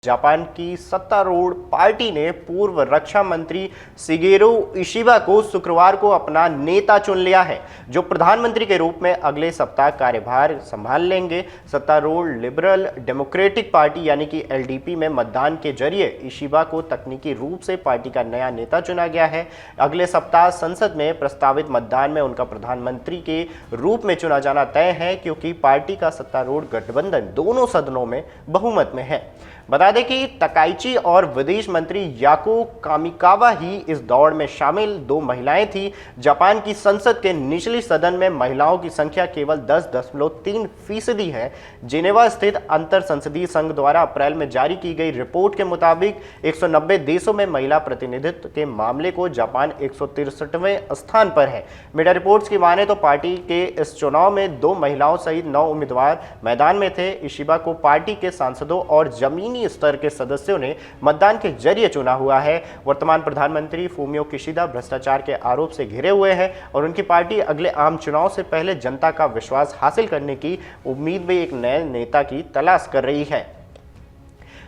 Japan की सत्तारूढ़ party ने पूर्व रक्षा मंत्री शिगेरू इशिबा को शुक्रवार को अपना नेता चुन लिया है, जो प्रधानमंत्री के रूप में अगले सप्ताह कार्यभार संभाल लेंगे। सत्तारूढ़ लिबरल डेमोक्रेटिक पार्टी यानी कि एलडीपी में मतदान के जरिए इशिबा को तकनीकी रूप से पार्टी का नया नेता चुना गया है। अगले सप्ताह संसद में प्रस्तावित मतदान में उनका प्रधानमंत्री के रूप में चुना जाना तय है, क्योंकि पार्टी का सत्तारूढ़ गठबंधन दोनों सदनों में बहुमत में है। बता दें कि तकाइची और विदेश मंत्री याको कामिकावा ही इस दौड़ में शामिल दो महिलाएं थी। जापान की संसद के निचली सदन में महिलाओं की संख्या केवल 10.3% है। जिनेवा स्थित अंतर संसदीय संघ द्वारा अप्रैल में जारी की गई रिपोर्ट के मुताबिक 190 देशों में महिला प्रतिनिधित्व के मामले को जापान 163वें स्थान पर है। मीडिया रिपोर्ट्स की माने तो पार्टी के इस चुनाव में 2 महिलाओं सहित 9 उम्मीदवार मैदान में थे। इशिबा को पार्टी के सांसदों और जमीनी स्तर के सदस्यों ने मतदान के जरिए चुना हुआ है। वर्तमान प्रधानमंत्री फूमियो किशिदा भ्रष्टाचार के आरोप से घिरे हुए हैं और उनकी पार्टी अगले आम चुनाव से पहले जनता का विश्वास हासिल करने की उम्मीद में एक नए नेता की तलाश कर रही है।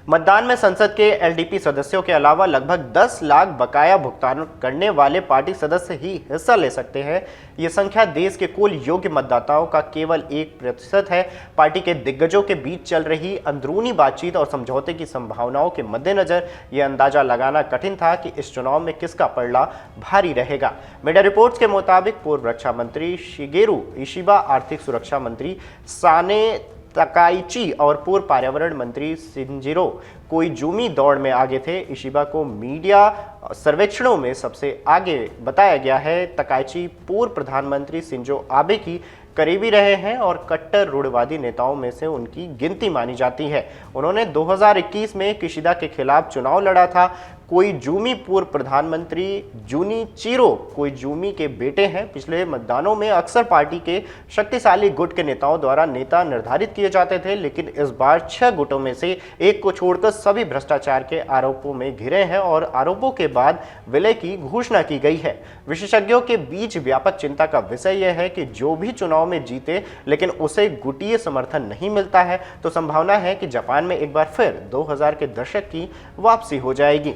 मतदान में संसद के एलडीपी सदस्यों के अलावा लगभग 10 लाख बकाया भुगतान करने वाले पार्टी सदस्य ही हिस्सा ले सकते हैं। ये संख्या देश के कुल योग्य मतदाताओं का केवल 1% है। पार्टी के दिग्गजों के बीच चल रही अंदरूनी बातचीत और समझौते की संभावनाओं के मद्देनजर यह अंदाजा लगाना कठिन था कि इस चुनाव में किसका पलड़ा भारी रहेगा। मीडिया रिपोर्ट्स के मुताबिक पूर्व रक्षा मंत्री शिगेरू इशिबा, आर्थिक सुरक्षा मंत्री साने तकाइची और पूर्व पर्यावरण मंत्री शिंजिरो कोइजुमी दौड़ में आगे थे। इशिबा को मीडिया सर्वेक्षणों में सबसे आगे बताया गया है। तकाइची पूर्व प्रधानमंत्री शिंजो आबे की करीबी रहे हैं और कट्टर रूढ़िवादी नेताओं में से उनकी गिनती मानी जाती है। उन्होंने 2021 में किशिदा के खिलाफ चुनाव लड़ा था। कोइजुमी पूर्व प्रधानमंत्री जुनिचिरो कोइजुमी के बेटे हैं। पिछले मतदानों में अक्सर पार्टी के शक्तिशाली गुट के नेताओं द्वारा नेता निर्धारित किए जाते थे, लेकिन इस बार 6 गुटों में से एक को छोड़कर सभी भ्रष्टाचार के आरोपों में घिरे हैं और आरोपों के बाद विलय की घोषणा की गई है। विशेषज्ञों के बीच व्यापक चिंता का विषय यह है कि जो भी चुनाव में जीते लेकिन उसे गुटीय समर्थन नहीं मिलता है, तो संभावना है कि जापान में एक बार फिर 2000 के दशक की वापसी हो जाएगी।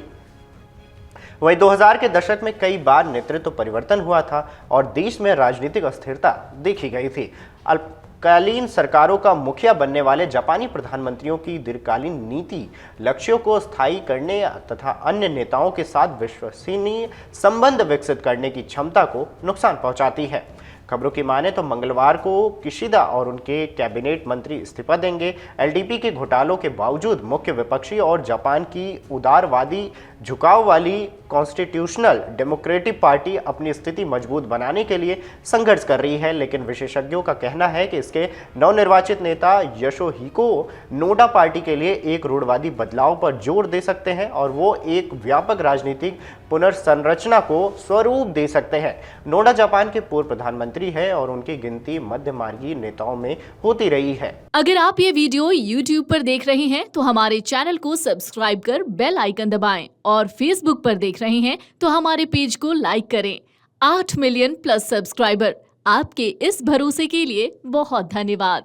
वहीं 2000 के दशक में कई बार नेतृत्व परिवर्तन हुआ था और देश में राजनीतिक अस्थिरता देखी गई थी। अल्पकालीन सरकारों का मुखिया बनने वाले जापानी प्रधानमंत्रियों की दीर्घकालीन नीति लक्ष्यों को स्थायी करने तथा अन्य नेताओं के साथ विश्वसनीय संबंध विकसित करने की क्षमता को नुकसान पहुंचाती है। खबरों की माने तो मंगलवार को किशिदा और उनके कैबिनेट मंत्री इस्तीफा देंगे। एलडीपी के घोटालों के बावजूद मुख्य विपक्षी और जापान की उदारवादी झुकाव वाली कॉन्स्टिट्यूशनल डेमोक्रेटिक पार्टी अपनी स्थिति मजबूत बनाने के लिए संघर्ष कर रही है, लेकिन विशेषज्ञों का कहना है कि इसके नवनिर्वाचित नेता योशिहिको नोडा पार्टी के लिए एक रूढ़वादी बदलाव पर जोर दे सकते हैं और वो एक व्यापक राजनीतिक पुनर्संरचना को स्वरूप दे सकते हैं। नोडा जापान के पूर्व प्रधानमंत्री है और उनकी गिनती मध्यमार्गीय नेताओं में होती रही है। अगर आप ये वीडियो YouTube पर देख रहे हैं तो हमारे चैनल को सब्सक्राइब कर बेल आइकन दबाएं और Facebook पर देख रहे हैं तो हमारे पेज को लाइक करें। 8 मिलियन प्लस सब्सक्राइबर, आपके इस भरोसे के लिए बहुत धन्यवाद।